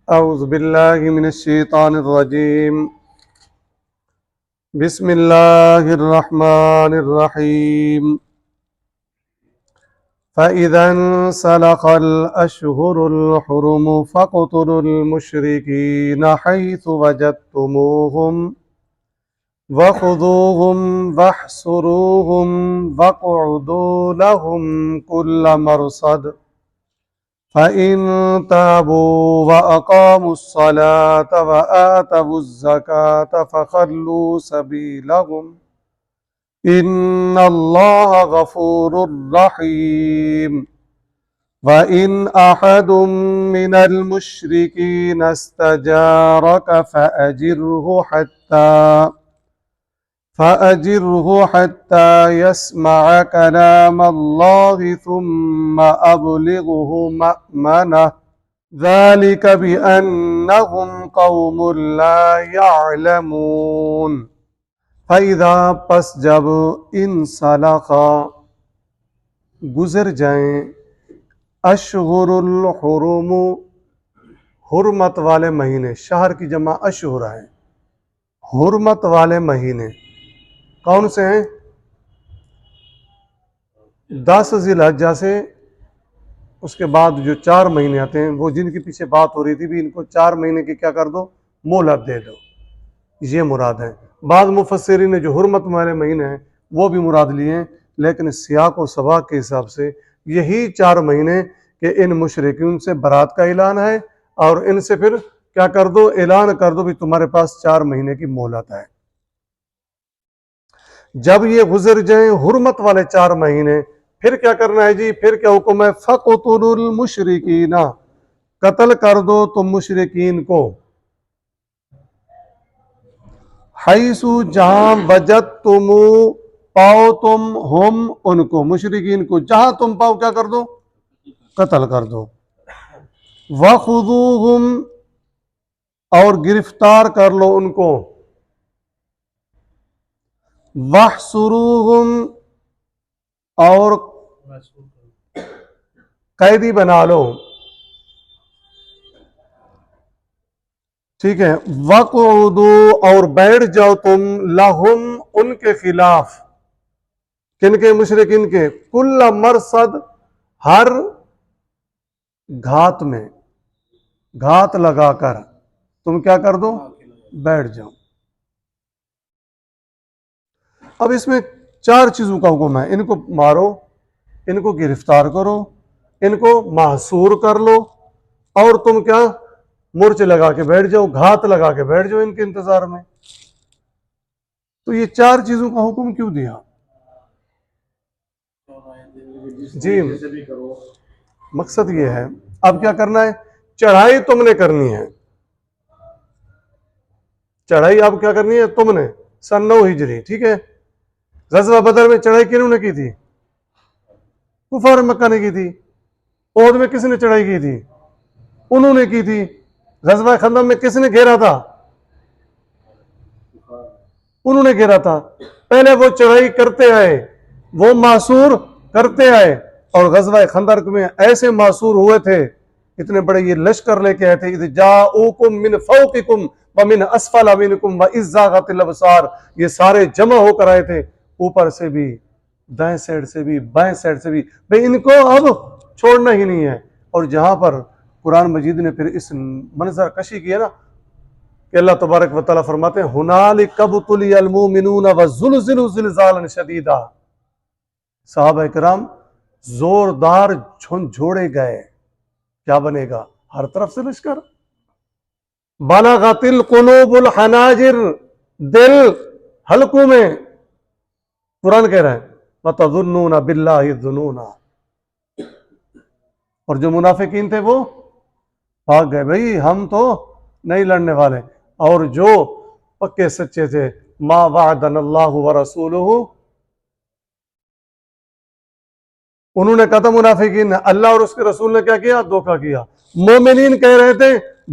أعوذ بالله من الشيطان الرجيم. بسم الله الرحمن الرحيم. فإذا انسلخ الأشهر الحرم فاقتلوا المشركين حيث وجدتموهم وخذوهم واحصروهم واقعدوا لهم كل مرصد فإن تابوا وأقاموا الصلاة وآتوا الزكاة فخلوا سبيلهم إن الله غفور رحيم. وإن أحد من المشركين استجارك فأجره حتى يسمع كلام الله ثم أبلغه مأمنه ذلك بأنهم قوم لا يعلمون. فَإِذَا پس جب انسلخ گزر جائیں اشہر الحرم حرمت والے مہینے، شہر کی جمع اشہر ہے، حرمت والے مہینے کون سے ہیں؟ 10 ذی الحجہ سے اس کے بعد جو 4 مہینے آتے ہیں، وہ جن کے پیچھے بات ہو رہی تھی بھی ان کو 4 مہینے کی کیا کر دو، مہلت دے دو، یہ مراد ہے. بعض مفسرین نے جو حرمت والے مہینے ہیں وہ بھی مراد لیے ہیں، لیکن سیاق و سباق کے حساب سے یہی 4 مہینے کہ ان مشرکین سے برات کا اعلان ہے اور ان سے پھر کیا کر دو، اعلان کر دو بھی تمہارے پاس 4 مہینے کی مہلت ہے. جب یہ گزر جائیں حرمت والے 4 مہینے پھر کیا کرنا ہے جی، پھر کیا حکم ہے؟ فَقْتُلُوا الْمُشْرِكِينَ، قتل کر دو تم مشرکین کو، حیث جہاں وجدتم پاؤ تم ہم ان کو، مشرکین کو جہاں تم پاؤ کیا کر دو، قتل کر دو. وَخُذُوهُمْ اور گرفتار کر لو ان کو، وَاحْصُرُوهُمْ اور قیدی بنا لو، ٹھیک ہے. وَقْعُدُوا اور بیٹھ جاؤ تم، لہم ان کے خلاف، کن کے؟ مشرکین کے، کل مرصد ہر گھات میں، گھات لگا کر تم کیا کر دو، بیٹھ جاؤ. اب اس میں 4 چیزوں کا حکم ہے، ان کو مارو، ان کو گرفتار کرو، ان کو محصور کر لو اور تم کیا مورچے لگا کے بیٹھ جاؤ، گھات لگا کے بیٹھ جاؤ ان کے انتظار میں. تو یہ 4 چیزوں کا حکم کیوں دیا؟ جی مقصد یہ ہے، اب کیا کرنا ہے، چڑھائی تم نے کرنی ہے، چڑھائی اب کیا کرنی ہے تم نے. سن 9 ہجری، ٹھیک ہے. غزوہ بدر میں چڑھائی کنہوں نے کی تھی؟ کفار مکہ نے کی تھی. احد میں کس نے چڑھائی کی تھی؟ انہوں نے کی تھی. غزوہ خندق میں کس نے گھیرا تھا؟ انہوں نے گھیرا تھا. پہلے وہ چڑھائی کرتے آئے، وہ محصور کرتے آئے، اور غزوہ خندق میں ایسے محصور ہوئے تھے، اتنے بڑے یہ لشکر لے کے آئے تھے، اذ جاؤکم من فوقکم ومن اسفل منکم واذ زاغت الابصار، یہ سارے جمع ہو کر آئے تھے، اوپر سے بھی، دائیں سائڈ سے بھی، بائیں سائڈ سے بھی، بھئی ان کو اب چھوڑنا ہی نہیں ہے. اور جہاں پر قرآن مجید نے پھر اس منظر کشی کی ہے نا کہ اللہ تبارک و تعالیٰ فرماتے ہیں ہنالک ابتلی المؤمنون وزلزلوا زلزالا شدیدا، صحابہ کرام زوردار جھنجھوڑے گئے. کیا بنے گا؟ ہر طرف سے لشکر. بلغت القلوب الحناجر، دل حلقوں میں، قرآن کہہ رہا ہے وَتَظُنُّونَ بِاللَّهِ الظُّنُونَ. اور جو منافقین تھے وہ بھاگ گئے، بھئی ہم تو نہیں لڑنے والے. اور جو پکے سچے تھے ما وعدنا اللہ ورسولہ، انہوں نے کہا تھا منافقین نے، اللہ اور اس کے رسول نے کیا کیا؟ دھوکہ کیا. مومنین کہہ رہے تھے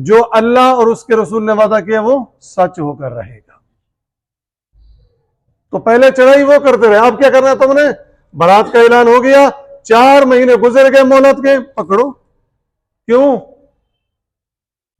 جو اللہ اور اس کے رسول نے وعدہ کیا وہ سچ ہو کر رہے گا. تو پہلے چڑھائی وہ کرتے رہے، اب کیا کرنا ہے تم نے؟ برات کا اعلان ہو گیا، 4 مہینے گزر گئے مہلت کے، پکڑو. کیوں؟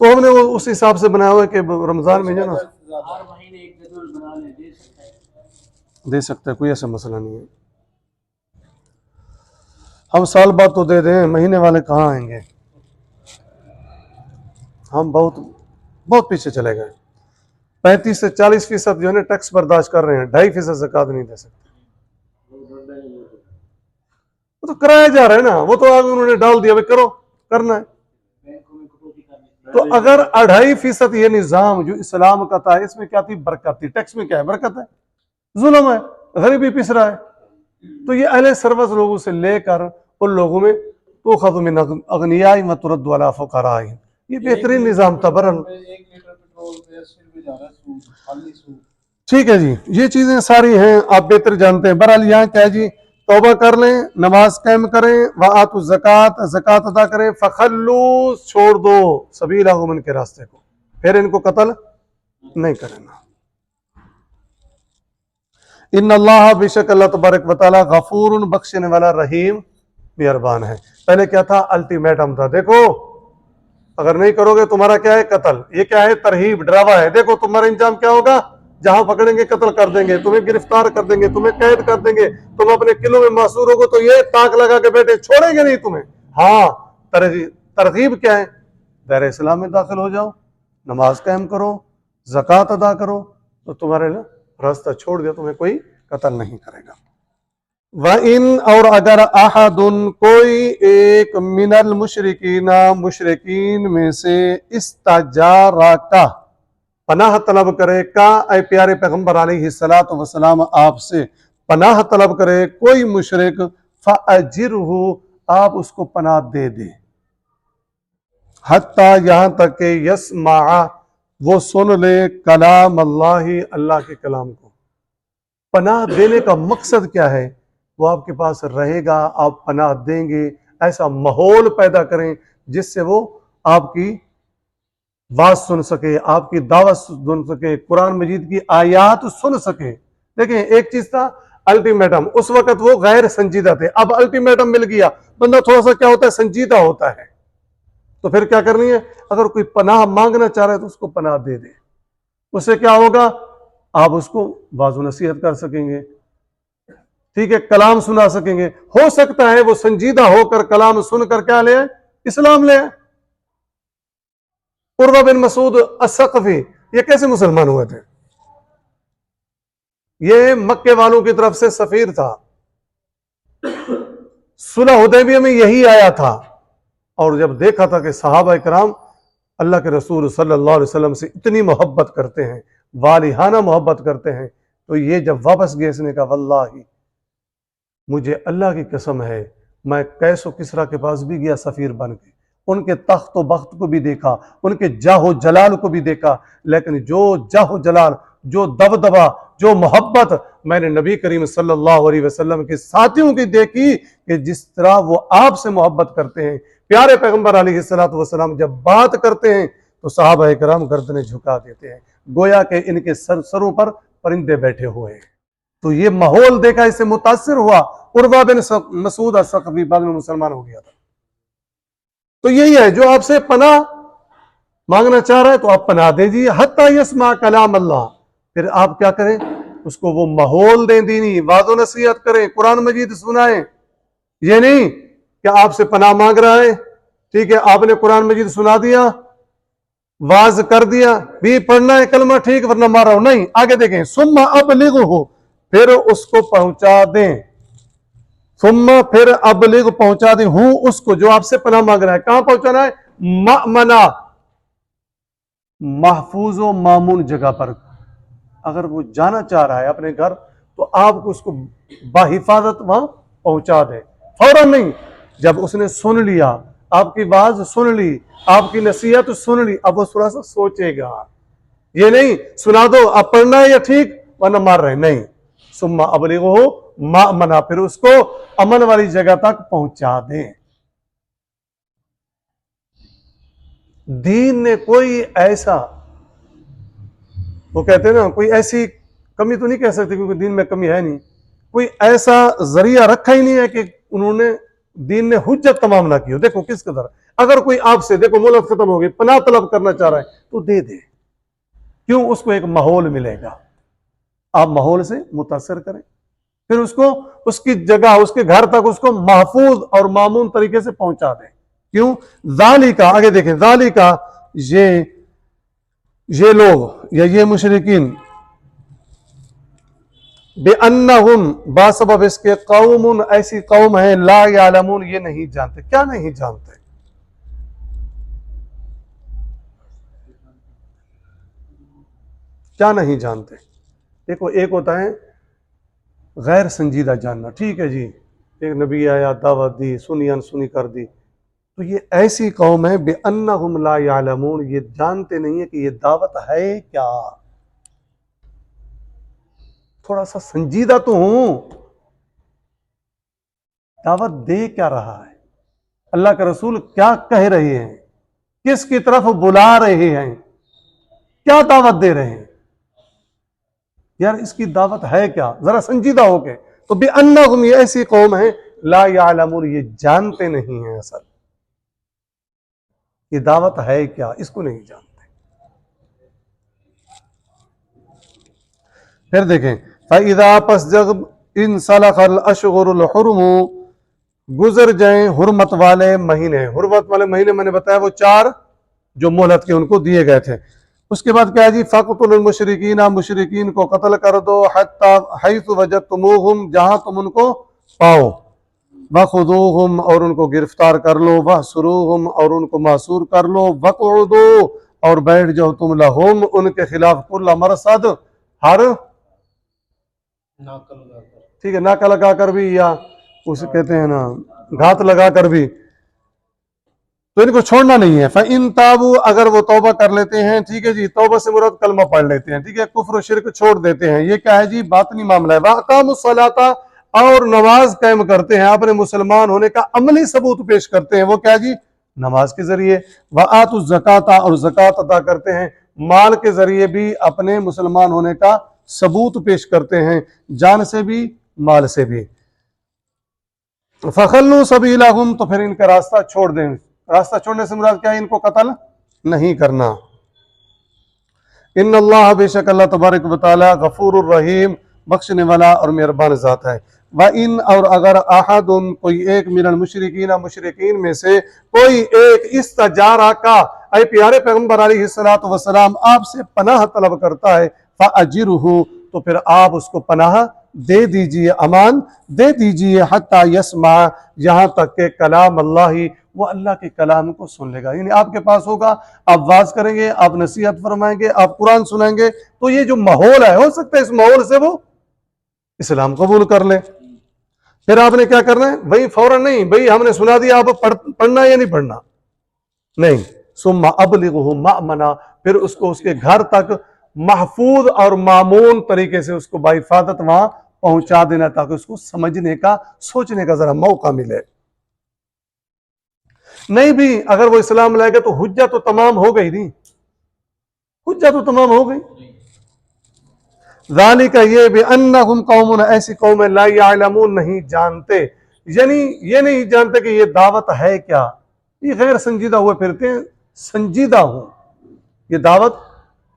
تو ہم نے وہ اس حساب سے بنایا ہوا ہے کہ رمضان میں جو نا ہر مہینے ایک جدول بنا لیں، دے سکتا ہے۔ دے سکتا ہے، کوئی ایسا مسئلہ نہیں ہے. ہم سال بعد تو دے دیں، مہینے والے کہاں آئیں گے؟ ہم بہت پیچھے چلے گئے. 35 سے 40% جو ہے نا ٹیکس برداشت کر رہے ہیں، 2.5% زکوٰۃ نہیں دے سکتے. وہ تو کرایا جا رہا ہے نا، وہ تو آگے انہوں نے ڈال دیا، بھائی کرو، کرنا ہے. بینکوں میں کٹوتی کرنی تو اگر 2.5% یہ نظام جو اسلام کا تھا، اس میں کیا تھی؟ برکت تھی. ٹیکس میں کیا ہے؟ برکت ہے. ظلم ہے، غریبی پس رہا ہے. تو یہ اہل سروس لوگوں سے لے کر ان لوگوں میں تو خذ من اغنیاء و ترد علی فقراء، یہ بہترین نظام تھا. برن 1 لیٹر پیٹرول پہ 80 روپے جا رہا ہے، سود، خالی سود. ٹھیک ہے جی، یہ چیزیں ساری ہیں، آپ بہتر جانتے ہیں. بہرحال یہاں کیا ہے جی، توبہ کر لیں، نماز قائم کریں، وآتوا الزکوٰۃ، زکوٰۃ ادا کریں، فخلوا، چھوڑ دو سبیلہم، ان کے راستے کو، پھر ان کو قتل نہیں کرنا. ان اللہ، بے شک اللہ تبارک و تعالیٰ، غفور، بخشنے والا، رحیم، مہربان ہے. پہلے کیا تھا؟ الٹیمیٹم تھا، دیکھو اگر نہیں کرو گے تمہارا کیا ہے؟ قتل. یہ کیا ہے؟ ترہیب، ڈراوا ہے. دیکھو تمہارا انجام کیا ہوگا، جہاں پکڑیں گے قتل کر دیں گے، تمہیں گرفتار کر دیں گے، تمہیں قید کر دیں گے، تم اپنے قلعوں میں محصور ہوگے تو یہ تاک لگا کے بیٹھے، چھوڑیں گے نہیں تمہیں. ہاں، ترغیب کیا ہے؟ دائرہ اسلام میں داخل ہو جاؤ، نماز قائم کرو، زکوٰۃ ادا کرو، تو تمہارے راستہ چھوڑ دیا، تمہیں کوئی قتل نہیں کرے گا. وَإِنْ، اور اگر احد، کوئی ایک، من المشرکین، مشرکین میں سے، استجارک، پناہ طلب کرے، کا اے پیارے پیغمبر علیہ الصلوۃ والسلام آپ سے پناہ طلب کرے کوئی مشرک، فَأَجِرْهُ، آپ اس کو پناہ دے دیں، حتیٰ، یہاں تک کہ، یسمع، وہ سن لے، کلام اللہ، اللہ کے کلام کو. پناہ دینے کا مقصد کیا ہے؟ وہ آپ کے پاس رہے گا، آپ پناہ دیں گے، ایسا ماحول پیدا کریں جس سے وہ آپ کی بات سن سکے، آپ کی دعوت سن سکے، قرآن مجید کی آیات سن سکے. دیکھیں، ایک چیز تھا الٹیمیٹم، اس وقت وہ غیر سنجیدہ تھے، اب الٹیمیٹم مل گیا، بندہ تھوڑا سا کیا ہوتا ہے؟ سنجیدہ ہوتا ہے. تو پھر کیا کرنی ہے؟ اگر کوئی پناہ مانگنا چاہ رہا ہے تو اس کو پناہ دے دیں. اس سے کیا ہوگا؟ آپ اس کو واعظ و نصیحت کر سکیں گے، ٹھیک ہے، کلام سنا سکیں گے. ہو سکتا ہے وہ سنجیدہ ہو کر کلام سن کر کیا لے آئے؟ اسلام لے آئے. عروہ بن مسعود الثقفی، یہ کیسے مسلمان ہوئے تھے؟ یہ مکے والوں کی طرف سے سفیر تھا، صلح حدیبیہ میں یہی آیا تھا، اور جب دیکھا تھا کہ صحابہ کرام اللہ کے رسول صلی اللہ علیہ وسلم سے اتنی محبت کرتے ہیں، والہانہ محبت کرتے ہیں، تو یہ جب واپس گئے، اس نے کہا واللہ، مجھے اللہ کی قسم ہے، میں قیس و کسریٰ کے پاس بھی گیا سفیر بن کے، ان کے تخت و بخت کو بھی دیکھا، ان کے جاہ و جلال کو بھی دیکھا، لیکن جو جاہ و جلال، جو دبدبہ، جو محبت میں نے نبی کریم صلی اللہ علیہ وسلم کے ساتھیوں کی دیکھی، کہ جس طرح وہ آپ سے محبت کرتے ہیں. پیارے پیغمبر علیہ الصلوۃ والسلام جب بات کرتے ہیں تو صحابہ کرام گردنیں جھکا دیتے ہیں، گویا کہ ان کے سروں پر پرندے بیٹھے ہوئے ہیں. تو یہ ماحول دیکھا، اس سے متاثر ہوا. عروہ بن مسعود الثقفی بعد میں مسلمان ہو گیا تھا. تو یہی ہے، جو آپ سے پناہ مانگنا چاہ رہا ہے تو آپ پناہ دے دیجیے، حتیٰ یسمع کلام اللہ. پھر آپ کیا کریں؟ اس کو وہ ماحول دیں دینی، واعظ و نصیحت کریں، قرآن مجید سنائیں. یہ نہیں کہ آپ سے پناہ مانگ رہا ہے، ٹھیک ہے، آپ نے قرآن مجید سنا دیا، واز کر دیا، بھی پڑھنا ہے کلمہ ٹھیک ورنہ مارا ہو. نہیں، آگے دیکھیں، ثم ابلغہ، پھر اس کو پہنچا دیں، ثم، پھر ابلغ، پہنچا دیں، ہوں اس کو جو آپ سے پناہ مانگ رہا ہے. کہاں پہنچانا ہے؟ مأمنہ، محفوظ و مامون جگہ پر. اگر وہ جانا چاہ رہا ہے اپنے گھر تو آپ کو اس کو باحفاظت وہاں پہنچا دیں، فوراً نہیں. جب اس نے سن لیا، آپ کی بات سن لی، آپ کی نصیحت سن لی، اب وہ تھوڑا سا سوچے گا. یہ نہیں سنا دو اب پڑھنا ہے یا ٹھیک ورنہ مار رہے، نہیں. ثم ابلغہ مأمنہ، پھر اس کو امن والی جگہ تک پہنچا دیں. دین نے کوئی ایسا، وہ کہتے ہیں نا، کوئی ایسی کمی تو نہیں کہہ سکتے کیونکہ دین میں کمی ہے نہیں، کوئی ایسا ذریعہ رکھا ہی نہیں ہے کہ انہوں نے دین نے حجت تمام نہ کی ہو. دیکھو کس قدر, اگر کوئی آپ سے دیکھو ملت ختم ہو گئی, پناہ طلب کرنا چاہ رہا ہے تو دے دے. کیوں؟ اس کو ایک ماحول ملے گا, آپ ماحول سے متاثر کریں, پھر اس کو اس کی جگہ اس کے گھر تک اس کو محفوظ اور مامون طریقے سے پہنچا دیں. کیوں؟ ذالکا, آگے دیکھیں, ذالکا یہ لوگ یا یہ مشرکین, بِأَنَّهُمْ باسبب اس کے, قوم ایسی قوم ہے, لا یعلمون یہ نہیں جانتے. کیا نہیں جانتے؟ کیا نہیں جانتے؟ دیکھو ایک ہوتا ہے غیر سنجیدہ جاننا, ٹھیک ہے جی, ایک نبی آیا دعوت دی, سنی انسنی کر دی, تو یہ ایسی قوم ہے بِأَنَّهُمْ لا یعلمون, یہ جانتے نہیں ہے کہ یہ دعوت ہے کیا. تھوڑا سا سنجیدہ تو ہوں, دعوت دے کیا رہا ہے, اللہ کے رسول کیا کہہ رہے ہیں, کس کی طرف بلا رہے ہیں, کیا دعوت دے رہے ہیں, یار اس کی دعوت ہے کیا, ذرا سنجیدہ ہو کے. تو بِأَنَّهُمْ یہ ایسی قوم ہے, لا یعلمون یہ جانتے نہیں ہیں اصل یہ دعوت ہے کیا, اس کو نہیں جانتے. پھر دیکھیں, فَإِذَا پس جب انسلخ الاشہر الحرم, گزر جائیں حرمت والے مہینے. حرمت والے مہینے میں نے بتایا وہ 4 جو مہلت کے ان کو دیے گئے تھے. اس کے بعد کیا ہے جی, فَقْتُلُوا الْمُشْرِكِينَ, مشرکین کو قتل کر دو, حَيْثُ وَجَدْتُمُوهُمْ جہاں تم ان کو پاؤ, وَخُذُوهُمْ اور ان کو گرفتار کر لو, وَاحْصُرُوهُمْ اور ان کو محصور کر لو, وَاقْعُدُوا اور بیٹھ جاؤ تم لَهُمْ ان کے خلاف, كُلَّ مَرْصَدٍ ہر ناکل لگا کر. ٹھیک ہے, ناکہ لگا کر بھی, یا اسے کہتے ہیں نا گھات لگا کر بھی, تو ان کو چھوڑنا نہیں ہے. فَإِن تَابُوا اگر وہ توبہ کر لیتے ہیں, ٹھیک ہے جی, توبہ سے مراد کلمہ پڑھ لیتے ہیں, ٹھیک ہے, کفر و شرک چھوڑ دیتے ہیں, یہ کیا ہے جی, باطنی معاملہ ہے. وَأَقَامُوا الصَّلَاةَ اور نماز قائم کرتے ہیں, اپنے مسلمان ہونے کا عملی ثبوت پیش کرتے ہیں, وہ کیا جی, نماز کے ذریعے. وَآتُوا الزَّكَاةَ اور زکوٰۃ ادا کرتے ہیں, مال کے ذریعے بھی اپنے مسلمان ہونے کا ثبوت پیش کرتے ہیں, جان سے بھی مال سے بھی. فَخَلُّوا سَبِيلَهُمْ تو پھر ان کا راستہ چھوڑ دیں. راستہ چھوڑنے سے مراد کیا ہے, ان کو قتل نہیں کرنا. ان اللہ بے شک اللہ تبارک و تعالی غفور الرحیم بخشنے والا اور مہربان ذات ہے. وَإِنْ اور اگر احد کوئی ایک من المشرکین مشرکین میں سے کوئی ایک استجارہ کا, اے پیارے پیغمبر علیہ السلام آپ سے پناہ طلب کرتا ہے, فَأَجِرْهُ تو پھر آپ اس کو پناہ دے دیجئے, امان دے دیجئے, حتیٰ یسمع یہاں تک کہ کلام اللہ وہ اللہ کے کلام کو سن لے گا. یعنی آپ کے پاس ہوگا, آپ واز کریں گے, آپ نصیحت فرمائیں گے, آپ قرآن سنائیں گے, تو یہ جو ماحول ہے ہو سکتا ہے اس ماحول سے وہ اسلام قبول کر لے. پھر آپ نے کیا کرنا ہے بھائی, فوراً نہیں بھائی ہم نے سنا دیا آپ پڑھنا یا نہیں پڑھنا, نہیں. ثم ابلغہ مأمنا پھر اس کو اس کے گھر تک محفوظ اور مامون طریقے سے اس کو بحفاظت وہاں پہنچا دینا, تاکہ اس کو سمجھنے کا سوچنے کا ذرا موقع ملے. نہیں بھی اگر وہ اسلام لائے گا تو حجت تو تمام ہو گئی نہیں, حجت تو تمام ہو گئی. ذالک یہ بأنہم قوم ایسی قوم لا یعلمون نہیں جانتے, یعنی یہ نہیں جانتے کہ یہ دعوت ہے کیا, یہ غیر سنجیدہ ہوئے پھرتے ہیں. سنجیدہ ہوں, یہ دعوت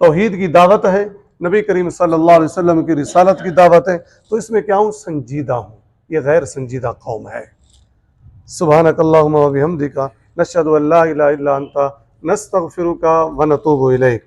توحید کی دعوت ہے, نبی کریم صلی اللہ علیہ وسلم کی رسالت کی دعوت ہے, تو اس میں کیا ہوں, سنجیدہ ہوں. یہ غیر سنجیدہ قوم ہے. سبحانک اللہم و بحمدک نشہد ان لا الہ الا انت نستغفرک و نتوب الیک.